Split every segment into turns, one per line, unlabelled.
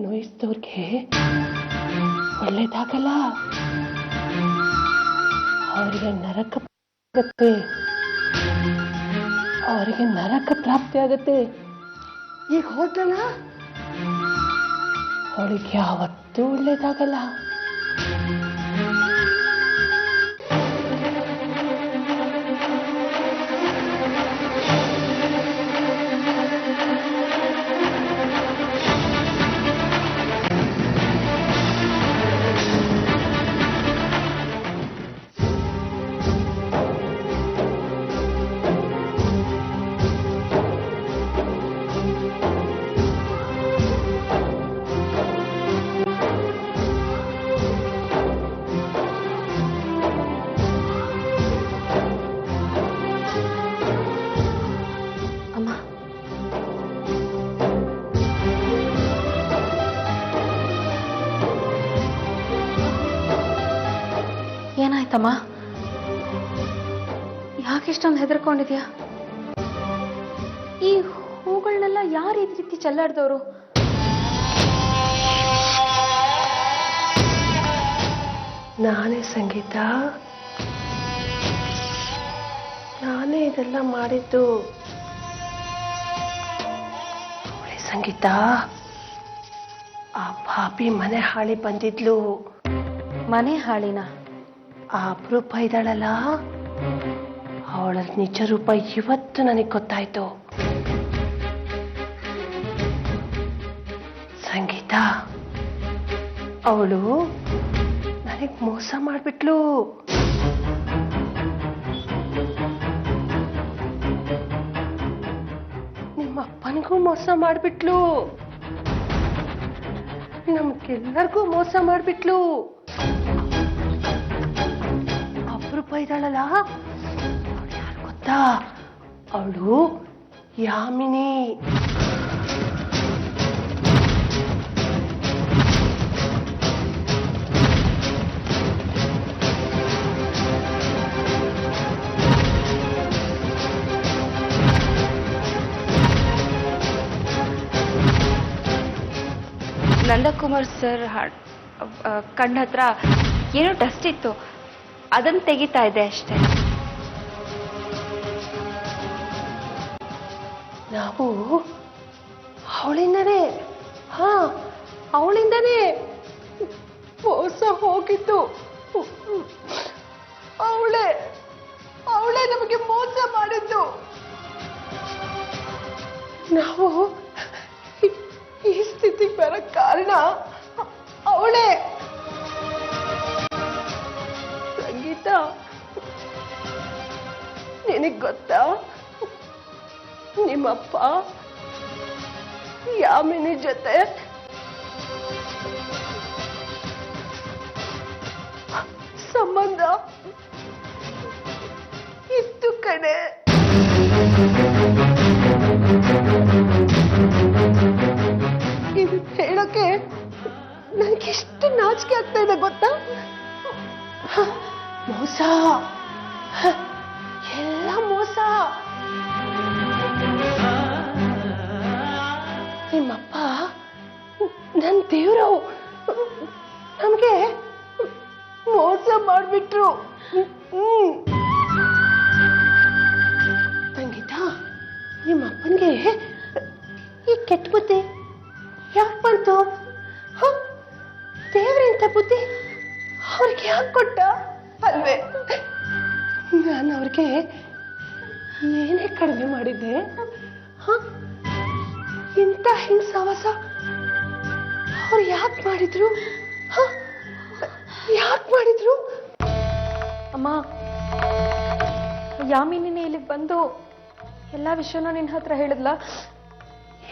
ನೋಯಿಸಿದವ್ರಿಗೆ ಒಳ್ಳೇದಾಗಲ್ಲ, ಅವರಿಗೆ ನರಕ ಆಗುತ್ತೆ, ಅವರಿಗೆ ನರಕ ಪ್ರಾಪ್ತಿ ಆಗುತ್ತೆ.
ಈಗ ಹೋದ್ಲಲ್ಲ,
ಅವಳಿಗೆ ಯಾವತ್ತೂ ಒಳ್ಳೇದಾಗಲ್ಲ.
ಏನಾಯ್ತಮ್ಮ? ಯಾಕೆಷ್ಟೊಂದು ಹೆದರ್ಕೊಂಡಿದ್ಯಾ? ಈ ಹೂಗಳನ್ನೆಲ್ಲ ಯಾರು ಈ ರೀತಿ ಚೆಲ್ಲಾಡ್ದವ್ರು?
ನಾನೇ ಸಂಗೀತ, ನಾನೇ ಇದೆಲ್ಲ ಮಾಡಿದ್ದು. ಅವಳೆ ಸಂಗೀತ ಆ ಪಾಪಿ ಮನೆ ಹಾಳಿ ಬಂದಿದ್ಲು.
ಮನೆ ಹಾಳಿನ?
ಆ ಅಪರೂಪ ಇದ್ದಾಳಲ್ಲ, ಅವಳ ನಿಜ ರೂಪ ಇವತ್ತು ನನಗೆ ಗೊತ್ತಾಯ್ತು. ಸಂಗೀತ ಅವಳು ನನಗೆ ಮೋಸ ಮಾಡ್ಬಿಟ್ಲು. ನಿಮ್ಮಪ್ಪನಿಗೂ ಮೋಸ ಮಾಡ್ಬಿಟ್ಲು, ನಮ್ಗೆಲ್ಲರಿಗೂ ಮೋಸ ಮಾಡ್ಬಿಟ್ಲು. ಅಪರೂಪ ಇದ್ದಾಳಲ್ಲ, ಅವಳು ಯಾರು ಗೊತ್ತಾ? ಅವಳು ಯಾಮಿನಿ.
ನಂದಕುಮಾರ್ ಸರ್ ಕಣ್ಣ ಹತ್ರ ಏನೋ ಡಸ್ಟ್ ಇತ್ತು, ಅದನ್ನು ತೆಗಿತಾ ಇದೆ ಅಷ್ಟೇ.
ನಾವು ಅವಳಿಂದನೇ ಅವಳಿಂದನೇ ಮೋಸ ಹೋಗಿದ್ದು. ಅವಳೇ ನಮಗೆ ಮೋಸ ಮಾಡಿದ್ದು. ನಾವು ಈ ಸ್ಥಿತಿಗೆ ಬರೋ ಕಾರಣ ಅವಳೇ. ಸಂಗೀತ, ನಿನಗೆ ಗೊತ್ತಾ, ನಿಮ್ಮಪ್ಪ ಯಾಮಿನಿ ಜೊತೆ ಸಂಬಂಧ ಇತ್ತು ಕಣೆ. ಇದು ಹೇಳೋಕೆ ನನಗೆಷ್ಟು ನಾಚಿಕೆ ಆಗ್ತಾ ಇದೆ ಗೊತ್ತಾ? ಮೋಸ, ಎಲ್ಲ ಮೋಸ. ನಿಮ್ಮಪ್ಪ ನನ್ನ ದೇವರು ನಮ್ಗೆ ಮೋಸ ಮಾಡ್ಬಿಟ್ರು. ಸಂಗೀತ, ನಿಮ್ಮಪ್ಪನ್ಗೆ ಈ ಕೆಟ್ಟ ಬುದ್ಧಿ ಯಾಕೆ ಬಂತು? ದೇವ್ರಂತ ಬುದ್ಧಿ ಅವ್ರಿಗೆ ಯಾಕೆ ಕೊಟ್ಟ ಅಲ್ವೇ? ನಾನು ಅವ್ರಿಗೆ ಏನೇ ಕಡಿಮೆ ಮಾಡಿದ್ದೆ? ಇಂಥ ಹಿಂಸಾವಾಸ ಅವ್ರು ಯಾಕೆ ಮಾಡಿದ್ರು? ಯಾಕೆ ಮಾಡಿದ್ರು?
ಅಮ್ಮ, ಯಾಮಿನಿನೇ ಇಲ್ಲಿಗೆ ಬಂದು ಎಲ್ಲ ವಿಷಯನೂ ನಿನ್ನ ಹತ್ರ ಹೇಳಿದ್ಲ?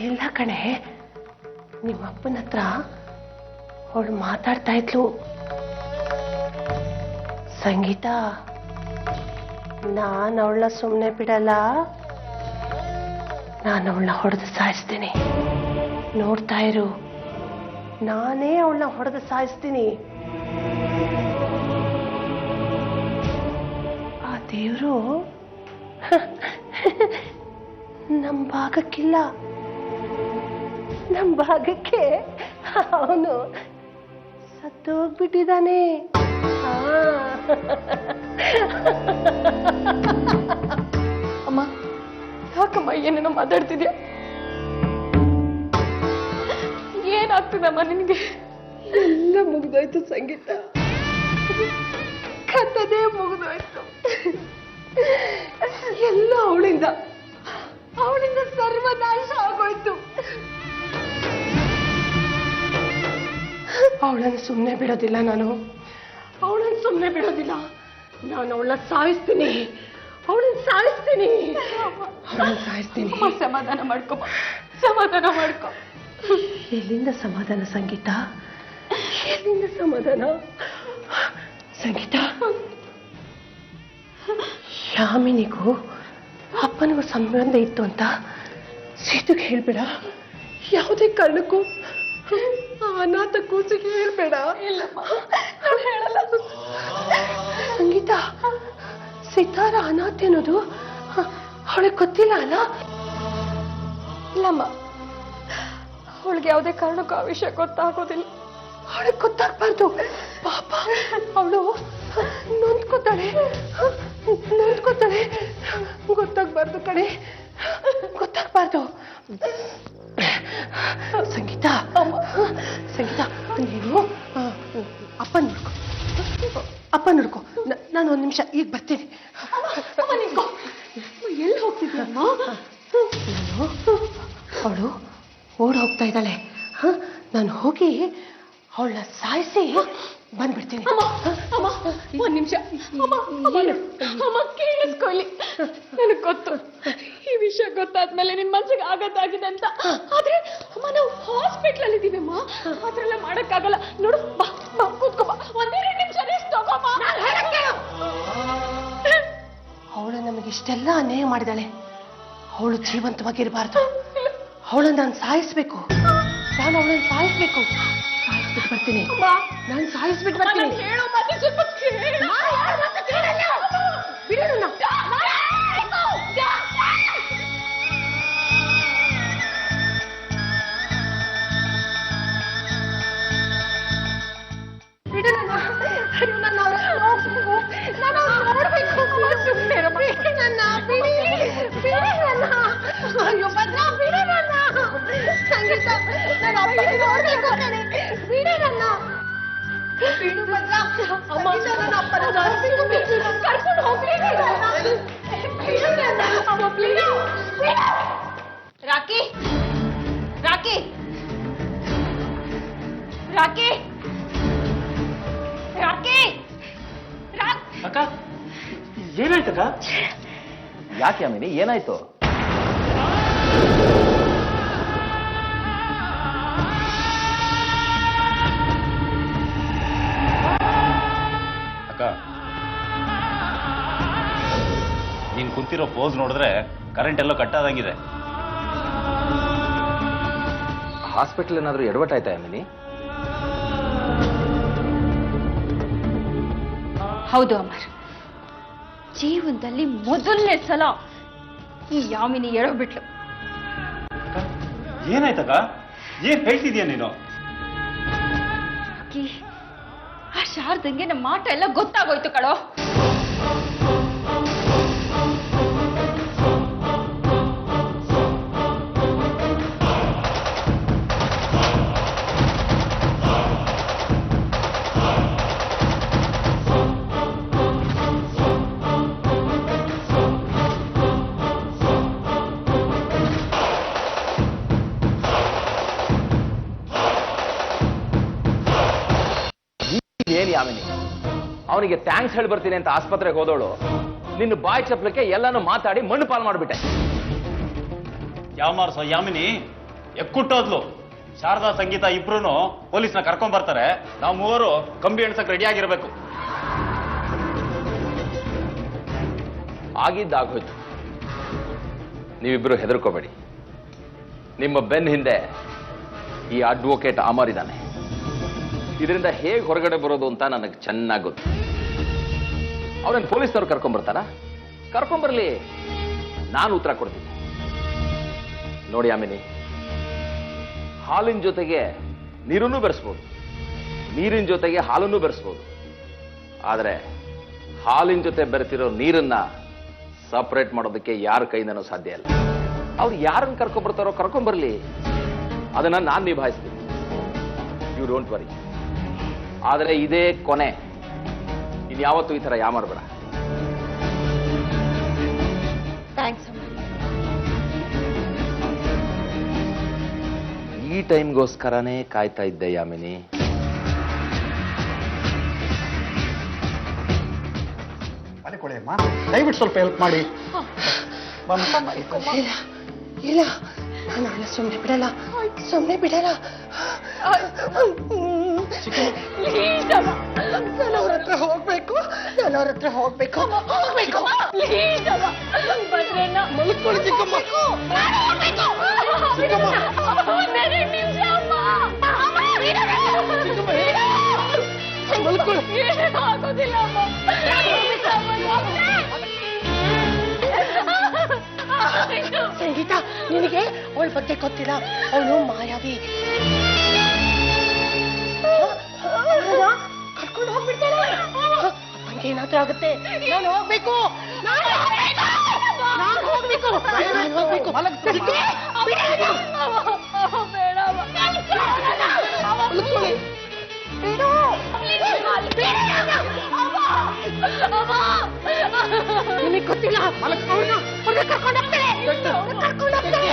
ಇಲ್ಲ ಕಣೆ, ನಿಮ್ಮಪ್ಪನ ಹತ್ರ ಅವಳು ಮಾತಾಡ್ತಾ ಇದ್ಲು. ಸಂಗೀತ, ನಾನು ಅವಳನ್ನ ಸುಮ್ಮನೆ ಬಿಡಲ್ಲ, ನಾನು ಅವಳನ್ನ ಹೊಡೆದು ಸಾಯಿಸ್ತೀನಿ. ನೋಡ್ತಾ ಇರು, ನಾನೇ ಅವಳನ್ನ ಹೊಡೆದು ಸಾಯಿಸ್ತೀನಿ. ಆ ದೇವರು ನಮ್ಮ ಭಾಗಕ್ಕಿಲ್ಲ, ನಮ್ಮ ಭಾಗಕ್ಕೆ ಅವನು ಸತ್ತೋಗ್ಬಿಟ್ಟಿದ್ದಾನೆ.
ಅಮ್ಮ ಯಾಕಮ್ಮ ಏನೇನೋ ಮಾತಾಡ್ತಿದ್ಯಾ? ಏನಾಗ್ತಿದಮ್ಮ ನಿನಗೆ?
ಎಲ್ಲ ಮುಗಿದೋಯ್ತು ಸಂಗೀತ, ಕಥೆನೇ ಮುಗಿದೋಯ್ತು. ಎಲ್ಲ ಅವಳಿಂದ ಸರ್ವನಾಶ ಆಗೋಯ್ತು. ಅವಳನ್ನು ಸುಮ್ಮನೆ ಬಿಡೋದಿಲ್ಲ, ನಾನು ಅವಳನ್ನು ಸುಮ್ಮನೆ ಬಿಡೋದಿಲ್ಲ. ನಾನು ಅವಳನ್ನ ಸಾಯಿಸ್ತೀನಿ, ಅವಳನ್ನು ಸಾಯಿಸ್ತೀನಿ.
ಸಮಾಧಾನ ಮಾಡ್ಕೊ, ಸಮಾಧಾನ ಮಾಡ್ಕೊ.
ಎಲ್ಲಿಂದ ಸಮಾಧಾನ ಸಂಗೀತ? ಎಲ್ಲಿಂದ ಸಮಾಧಾನ? ಸಂಗೀತ, ಯಾಮಿನಿಗೂ ಅಪ್ಪನಿಗೂ ಸಂಬಂಧ ಇತ್ತು ಅಂತ ಸೀತೆಗೆ ಹೇಳ್ಬೇಡ. ಯಾವುದೇ ಕಾರಣಕ್ಕೂ ಅನಾಥ ಕೂಸಿಗೆ ಹೇಳ್ಬೇಡ.
ಇಲ್ಲಮ್ಮ, ಹೇಳಲ್ಲ.
ಸಂಗೀತ, ಸಿತಾರ ಅನಾಥೆ ಅನ್ನೋದು ಅವಳಿಗೆ ಗೊತ್ತಿಲ್ಲ ಅಲ್ಲ?
ಇಲ್ಲಮ್ಮ, ಅವಳಿಗೆ ಯಾವುದೇ ಕಾರಣಕ್ಕೂ ಆ ವಿಷಯ ಗೊತ್ತಾಗೋದಿಲ್ಲ.
ಅವಳಿಗೆ ಗೊತ್ತಾಗ್ಬಾರ್ದು. ಪಾಪ, ಅವಳು ನೊಂದ್ಕೋತಾಳೆ, ಗೊತ್ತಾಗ್ಬಾರ್ದು ಕಣೆ, ಗೊತ್ತಾಗ್ಬಾರ್ದು. ಸಂಗೀತ, ಸಂಗೀತ, ನೀನು ಅಪ್ಪ ನೋಡ್ಕೊ. ನಾನು ಒಂದ್ ನಿಮಿಷ ಈಗ ಬರ್ತೀನಿ. ಎಲ್ಲಿ ಹೋಗ್ತಿದ್ಯಮ್ಮ? ಅವಳು ಓಡ್ ಹೋಗ್ತಾ ಇದ್ದಾಳೆ. ನಾನು ಹೋಗಿ ಅವಳನ್ನ ಸಾಯಿಸಿ ಬಂದ್ಬಿಡ್ತೀನಿ.
ಒಂದ್ ನಿಮಿಷ ಕೇಳಿಸ್ಕೊಳ್ಳಿ. ನನಗ್ ಗೊತ್ತು ಈ ವಿಷಯ ಗೊತ್ತಾದ್ಮೇಲೆ ನಿನ್ ಮನ್ಸಿಗೆ ಆಗತ್ತಾಗಿದೆ ಅಂತ. ಆದ್ರೆ ಅಮ್ಮ, ನಾವು ಹಾಸ್ಪಿಟ್ಲ್ ಅಲ್ಲಿ ಇದೀವಮ್ಮ, ಅದ್ರೆಲ್ಲ ಮಾಡಕ್ಕಾಗಲ್ಲ. ನೋಡು, ಬಾ ಬಾ, ಕೂತ್ಕೋಬಾ. ಒಂದೆರಡು ನಿಮಿಷ ರೆಸ್ಟ್ ತಗೋಮ್ಮ.
ಅವಳು ನಮಗೆ ಇಷ್ಟೆಲ್ಲ ಅನ್ಯಾಯ ಮಾಡಿದಾಳೆ. ಅವಳು ಜೀವಂತವಾಗಿರಬಾರ್ದು. ಅವಳನ್ನ ನಾನು ಸಾಯಿಸ್ಬೇಕು. ನಾನು ಅವಳನ್ನು ಸಾಯಿಸ್ಬೇಕು. ಸಾಯಿಸ್ಬಿಟ್ಟು ಬರ್ತೀನಿ. ನಾನು ಸಾಯಿಸ್ಬಿಟ್ಟು ಬರ್ತೀನಿ.
ಹೇಳೋ ಮಾತು ಸ್ವಲ್ಪ
ಬಿಡೋಣ. ಅಯ್ಯೋ ಭದ್ರ, ಬಿಡಿ ನನ್ನ. ಸಂಗೀತ, ನಾನು ಅಪ್ಪನ ನೋಡ್ಬೇಕು ಕಣೆ. ಬಿಡಿ ನನ್ನ. ಬಿಡು ಭದ್ರ. ಅಮ್ಮ, ನನ್ನ ಅಪ್ಪನ ನೋಡ್ಬೇಕು. ಕರ್ಕೊಂಡು ಹೋಗ್ಲಿ ನನ್ನ. ಬಿಡು ನನ್ನ. ಅಮ್ಮ, ಪ್ಲೀಸ್.
ರಾಕಿ, ರಾಕಿ, ರಾಕಿ, ರಾಕಿ,
ಅಕ್ಕ, ಏನಾಯ್ತಕ್ಕ?
ಯಾಕೆ ಅಮಿನಿ, ಏನಾಯ್ತು?
ಅಕ್ಕ, ನೀನ್ ಕುಂತಿರೋ ಪೋಸ್ ನೋಡಿದ್ರೆ ಕರೆಂಟ್ ಎಲ್ಲೋ ಕಟ್ಟಾದಂಗಿದೆ.
ಹಾಸ್ಪಿಟಲ್ ಏನಾದ್ರೂ ಎಡವಟ್ಟಾಯ್ತಾ ಅಮಿನಿ?
ಹೌದು ಅಮರ್, ಜೀವನದಲ್ಲಿ ಮೊದಲನೇ ಸಲ ಈ ಯಾಮಿನಿ ಎಡಬಿಟ್ಲು.
ಏನಾಯ್ತಕ್ಕ? ಏನ್ ಹೇಳ್ತಿದ್ಯಾ ನೀನು?
ಅಕ್ಕಿ, ಆ ಶಾರದಂಗೆ ನಮ್ಮ ಮಾಟ ಎಲ್ಲ ಗೊತ್ತಾಗೋಯ್ತು ಕಳೋ.
ಏನ್ ಯಾಮಿನಿ, ಅವನಿಗೆ ಥ್ಯಾಂಕ್ಸ್ ಹೇಳಿ ಬರ್ತೀನಿ ಅಂತ ಆಸ್ಪತ್ರೆಗೆ ಹೋದವಳು ನಿನ್ನ ಬಾಯಿ ಚಪ್ಲಕ್ಕೆ ಎಲ್ಲಾನು ಮಾತಾಡಿ ಮಣ್ಣು ಪಾಲ್ ಮಾಡ್ಬಿಟ್ಟೆ.
ಯಾವ ಮಾರ್ಸೋ ಯಾಮಿನಿ ಎಕ್ಕುಟ್ಟೋದ್ಲು. ಶಾರದಾ, ಸಂಗೀತ ಇಬ್ರು ಪೊಲೀಸ್ನ ಕರ್ಕೊಂಡ್ ಬರ್ತಾರೆ. ನಾವು ಮೂವರು ಕಂಬಿ ಎಣ್ಸಕ್ ರೆಡಿ ಆಗಿರ್ಬೇಕು.
ಆಗಿದ್ದಾಗೋಯ್ತು, ನೀವಿಬ್ರು ಹೆದರ್ಕೋಬೇಡಿ. ನಿಮ್ಮ ಬೆನ್ ಹಿಂದೆ ಈ ಅಡ್ವೊಕೇಟ್ ಅಮರ್ ಇದ್ದಾನೆ. ಇದರಿಂದ ಹೇಗೆ ಹೊರಗಡೆ ಬರೋದು ಅಂತ ನನಗೆ ಚೆನ್ನಾಗಿ ಗೊತ್ತು. ಅವ್ರನ್ನ ಪೊಲೀಸ್ನವ್ರು ಕರ್ಕೊಂಡ್ಬರ್ತಾರ? ಕರ್ಕೊಂಬರ್ಲಿ, ನಾನು ಉತ್ತರ ಕೊಡ್ತೀನಿ. ನೋಡಿ ಆಮಿನಿ, ಹಾಲಿನ ಜೊತೆಗೆ ನೀರನ್ನು ಬೆರೆಸ್ಬೋದು, ನೀರಿನ ಜೊತೆಗೆ ಹಾಲನ್ನು ಬೆರೆಸ್ಬೋದು. ಆದರೆ ಹಾಲಿನ ಜೊತೆ ಬೆರೆತಿರೋ ನೀರನ್ನ ಸಪರೇಟ್ ಮಾಡೋದಕ್ಕೆ ಯಾರ ಕೈಯಿಂದನೂ ಸಾಧ್ಯ ಇಲ್ಲ. ಅವ್ರು ಯಾರನ್ನು ಕರ್ಕೊಂಡ್ಬರ್ತಾರೋ ಕರ್ಕೊಂಡ್ಬರ್ಲಿ, ಅದನ್ನ ನಾನು ನಿಭಾಯಿಸ್ತೀನಿ. You don't worry. ಆದರೆ ಇದೇ ಕೊನೆ, ಇನ್ಯಾವತ್ತೂ ಈ ಥರ ಯಾಮಾರ್ಬೇಡ.
ಥ್ಯಾಂಕ್ಸ್ ಅಮ್ಮ.
ಈ ಟೈಮ್ಗೋಸ್ಕರನೇ ಕಾಯ್ತಾ ಇದ್ದೆ ಯಾಮಿನಿ.
ಮಲ್ಕೊಳ್ಳಿ ಅಮ್ಮ, ದಯವಿಟ್ಟು ಸ್ವಲ್ಪ ಹೆಲ್ಪ್ ಮಾಡಿ.
ಇಲ್ಲ ಇಲ್ಲ, ನಾನು ಅವಳ ಸುಮ್ಮನೆ ಬಿಡಲ್ಲ, ಸುಮ್ಮನೆ ಬಿಡಲ್ಲ.
ಪ್ಲೀಸ್ ಅಮ್ಮ,
ನಾನು ಅವ್ರ ಹತ್ರ ಹೋಗ್ಬೇಕು, ನಾನು ಅವ್ರ ಹತ್ರ ಹೋಗ್ಬೇಕು, ಹೋಗ್ಬೇಕು.
ಪ್ಲೀಸ್ ಅಮ್ಮ, ಭದ್ರಣ್ಣ
ಮಲ್ಕೊಳ್ಳಿ ಚಿಕ್ಕಮ್ಮ.
ಒಂದೆರಡು ನಿಮಿಷ ಅಮ್ಮ.
ಮಲ್ಕೊಳ್ಳಿ.
ಏನೂ ಆಗೋದಿಲ್ಲ ಅಮ್ಮ.
ಸಂಗೀತ, ನಿನಗೆ ಅವಳ ಬಗ್ಗೆ ಗೊತ್ತಿಲ್ಲ, ಅವಳು ಮಾಯಾವಿ. ಕರ್ಕೊಂಡು ಹೋಗ್ಬಿಡ್ತಾಳೆ. ಅಪ್ಪಂಗೆ ಏನಾದ್ರೂ ಆಗುತ್ತೆ, ನಾನು ಹೋಗ್ಬೇಕು, ನಾನು ಹೋಗ್ಬೇಕು.
ಬೇಡಮ್ಮ.
ನಿನಗೆ ಗೊತ್ತಿಲ್ಲ, ಅವ್ರನ್ನ ಕರ್ಕೊಂಡು ಹೋಗ್ತಾಳೆ, ಕರ್ಕೊಂಡು ಹೋಗ್ತಾಳೆ.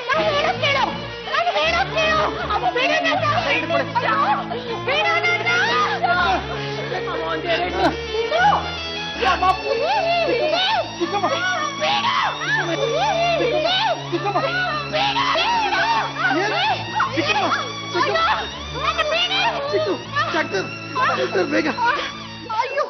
ನಾನು ಹೇಳೋದ್ ಕೇಳು, ನಾನು ಹೇಳೋದ್ ಕೇಳು. ಅಮ್ಮ ಬೇಡ ನನ್ನ. ಬೇಡ ನನ್ನ.
ಅಮ್ಮ ಒಂದೆರಡು
ಅಮ್ಮ please. ಬೇಡ.
ಬೇಗ
ಅಯ್ಯೋ.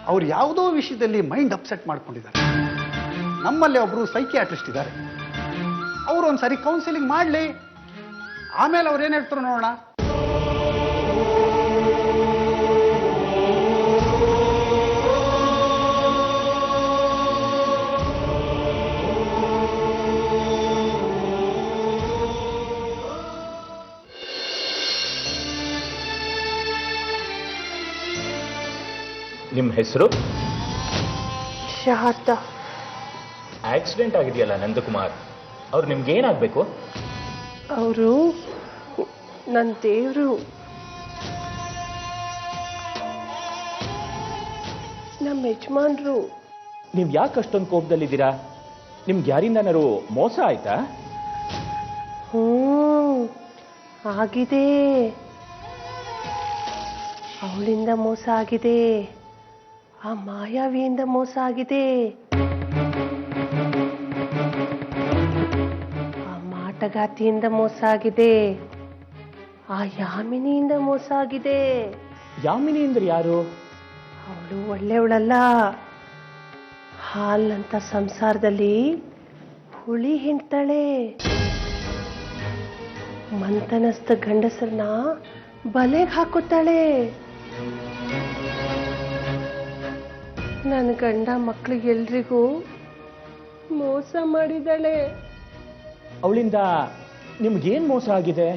ಅವ್ರು ಯಾವುದೋ ವಿಷಯದಲ್ಲಿ ಮೈಂಡ್ ಅಪ್ಸೆಟ್ ಮಾಡ್ಕೊಂಡಿದ್ದಾರೆ. ನಮ್ಮಲ್ಲಿ ಒಬ್ರು ಸೈಕಿಯಾಟ್ರಿಸ್ಟ್ ಇದ್ದಾರೆ, ಅವರು ಒಂದ್ಸರಿ ಕೌನ್ಸಿಲಿಂಗ್ ಮಾಡಲಿ, ಆಮೇಲೆ ಅವ್ರು ಏನ್ ಹೇಳ್ತಾರೋ ನೋಡೋಣ.
ನಿಮ್ಮ ಹೆಸರು?
ಶಾರದಾ.
ಆಕ್ಸಿಡೆಂಟ್ ಆಗಿದೆಯಲ್ಲ ನಂದಕುಮಾರ್, ಅವ್ರು ನಿಮ್ಗೆ ಏನಾಗಬೇಕು?
ಅವರು ನನ್ನ ದೇವರು, ನಮ್ಮ ಯಜಮಾನ್ರು.
ನೀವು ಯಾಕೆ ಅಷ್ಟೊಂದು ಕೋಪದಲ್ಲಿದ್ದೀರಾ? ನಿಮ್ಗೆ ಯಾರಿಂದನಾರು ಮೋಸ ಆಯ್ತಾ?
ಆಗಿದೆ, ಅವಳಿಂದ ಮೋಸ ಆಗಿದೆ, ಆ ಮಾಯಾವಿಯಿಂದ ಮೋಸ ಆಗಿದೆ, ಆ ಮಾಟಗಾತಿಯಿಂದ ಮೋಸ ಆಗಿದೆ, ಆ ಯಾಮಿನಿಯಿಂದ ಮೋಸ ಆಗಿದೆ.
ಯಾಮಿನಿ ಅಂದ್ರೆ ಯಾರು?
ಅವಳು ಒಳ್ಳೆಯವಳಲ್ಲ. ಹಾಲ್ನಂತ ಸಂಸಾರದಲ್ಲಿ ಹುಳಿ ಹಿಂಡ್ತಾಳೆ. ಮಂತನಸ್ಥ ಗಂಡಸರನ್ನ ಬಲೆಗೆ ಹಾಕುತ್ತಾಳೆ. ನನ್ನ ಗಂಡ ಮಕ್ಕಳಿಗೆಲ್ರಿಗೂ ಮೋಸ ಮಾಡಿದಾಳೆ.
ಅವಳಿಂದ ನಿಮ್ಗೇನ್ ಮೋಸ ಆಗಿದೆ?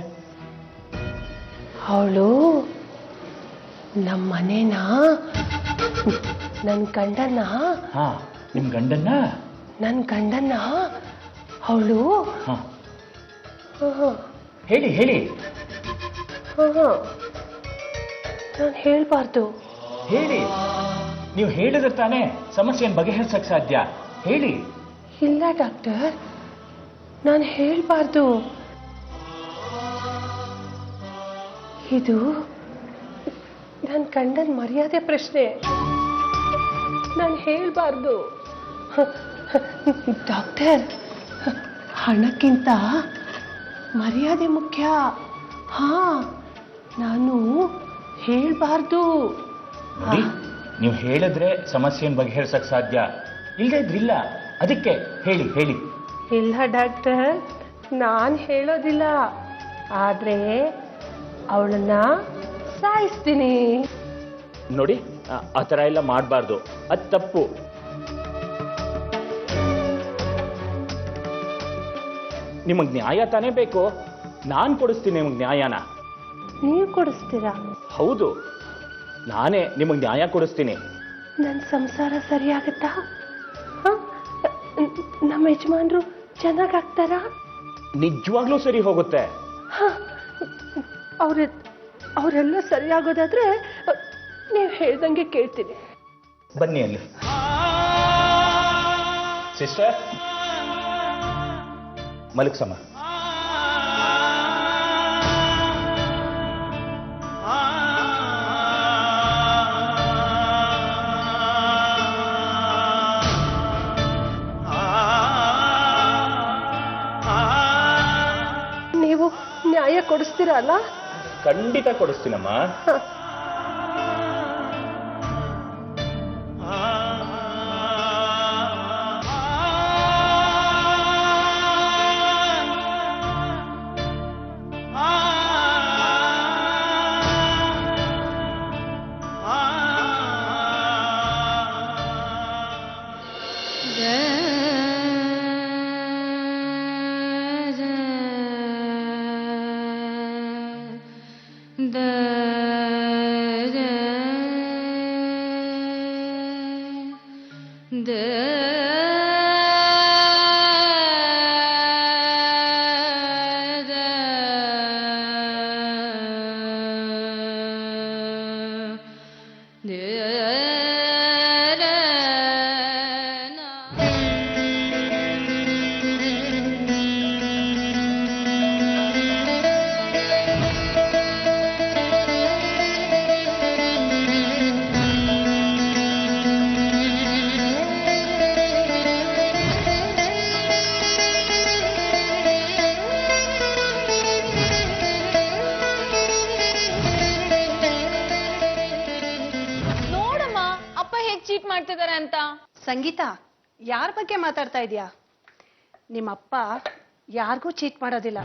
ಅವಳು ನಮ್ಮ ಮನೇನ
ನನ್ನ ಗಂಡನ್ನ
ಹಾ ನಿಮ್ ಗಂಡನ್ನ
ಅವಳು
ಹಾ ಹೇಳಿ ಹೇಳಿ
ನಾನು ಹೇಳ್ಬಾರ್ದು.
ಹೇಳಿ. ನೀವು ಹೇಳಿದ್ರೆ ತಾನೇ ಸಮಸ್ಯೆಯನ್ನು ಬಗೆಹರಿಸಕ್ ಸಾಧ್ಯ. ಹೇಳಿ.
ಇಲ್ಲ ಡಾಕ್ಟರ್, ನಾನು ಹೇಳ್ಬಾರ್ದು. ಇದು ನನ್ನ ಗಂಡನ ಮರ್ಯಾದೆ ಪ್ರಶ್ನೆ. ನಾನು ಹೇಳ್ಬಾರ್ದು. ಡಾಕ್ಟರ್, ಹಣಕ್ಕಿಂತ ಮರ್ಯಾದೆ ಮುಖ್ಯ. ಹಾ, ನಾನು ಹೇಳ್ಬಾರ್ದು.
ನೋಡಿ, ನೀವು ಹೇಳಿದ್ರೆ ಸಮಸ್ಯೆಯನ್ನು ಬಗೆಹರಿಸಕ್ ಸಾಧ್ಯ, ಇಲ್ಲದೇ ಇದ್ರಿಲ್ಲ. ಅದಕ್ಕೆ ಹೇಳಿ ಹೇಳಿ.
ಇಲ್ಲ ಡಾಕ್ಟರ್, ನಾನು ಹೇಳೋದಿಲ್ಲ. ಆದ್ರೆ ಅವಳನ್ನ ಸಾಯಿಸ್ತೀನಿ.
ನೋಡಿ, ಆ ಥರ ಎಲ್ಲ ಮಾಡಬಾರ್ದು, ಅದು ತಪ್ಪು. ನಿಮಗೆ ನ್ಯಾಯ ತಾನೇ ಬೇಕು. ನಾನು ಕೊಡಿಸ್ತೀನಿ ನಿಮಗೆ ನ್ಯಾಯನ.
ನೀವು ಕೊಡಿಸ್ತೀರಾ?
ಹೌದು, ನಾನೇ ನಿಮಗೆ ನ್ಯಾಯ ಕೊಡಿಸ್ತೀನಿ.
ನನ್ನ ಸಂಸಾರ ಸರಿಯಾಗತ್ತಾ? ನಮ್ಮ ಯಜಮಾನ್ರು ಚೆನ್ನಾಗಾಗ್ತಾರಾ?
ನಿಜವಾಗ್ಲೂ ಸರಿ ಹೋಗುತ್ತೆ.
ಅವರೆಲ್ಲ ಸರಿಯಾಗೋದಾದ್ರೆ ನೀವು ಹೇಳ್ದಂಗೆ ಕೇಳ್ತೀನಿ.
ಬನ್ನಿ ಅಲ್ಲಿ. ಸಿಸ್ಟರ್, ಮಲಗ್ಸಮ್ಮ.
ನೀವು ನ್ಯಾಯ ಕೊಡಿಸ್ತೀರಲ್ಲ?
ಖಂಡಿತ ಕೊಡಿಸ್ತೀನಮ್ಮ.
ಚೀಟ್ ಮಾಡ್ತಿದ್ದಾರೆ ಅಂತ.
ಸಂಗೀತ, ಯಾರ ಬಗ್ಗೆ ಮಾತಾಡ್ತಾ ಇದೀಯಾ? ನಿಮ್ಮಪ್ಪ ಯಾರಿಗೂ ಚೀಟ್ ಮಾಡೋದಿಲ್ಲ.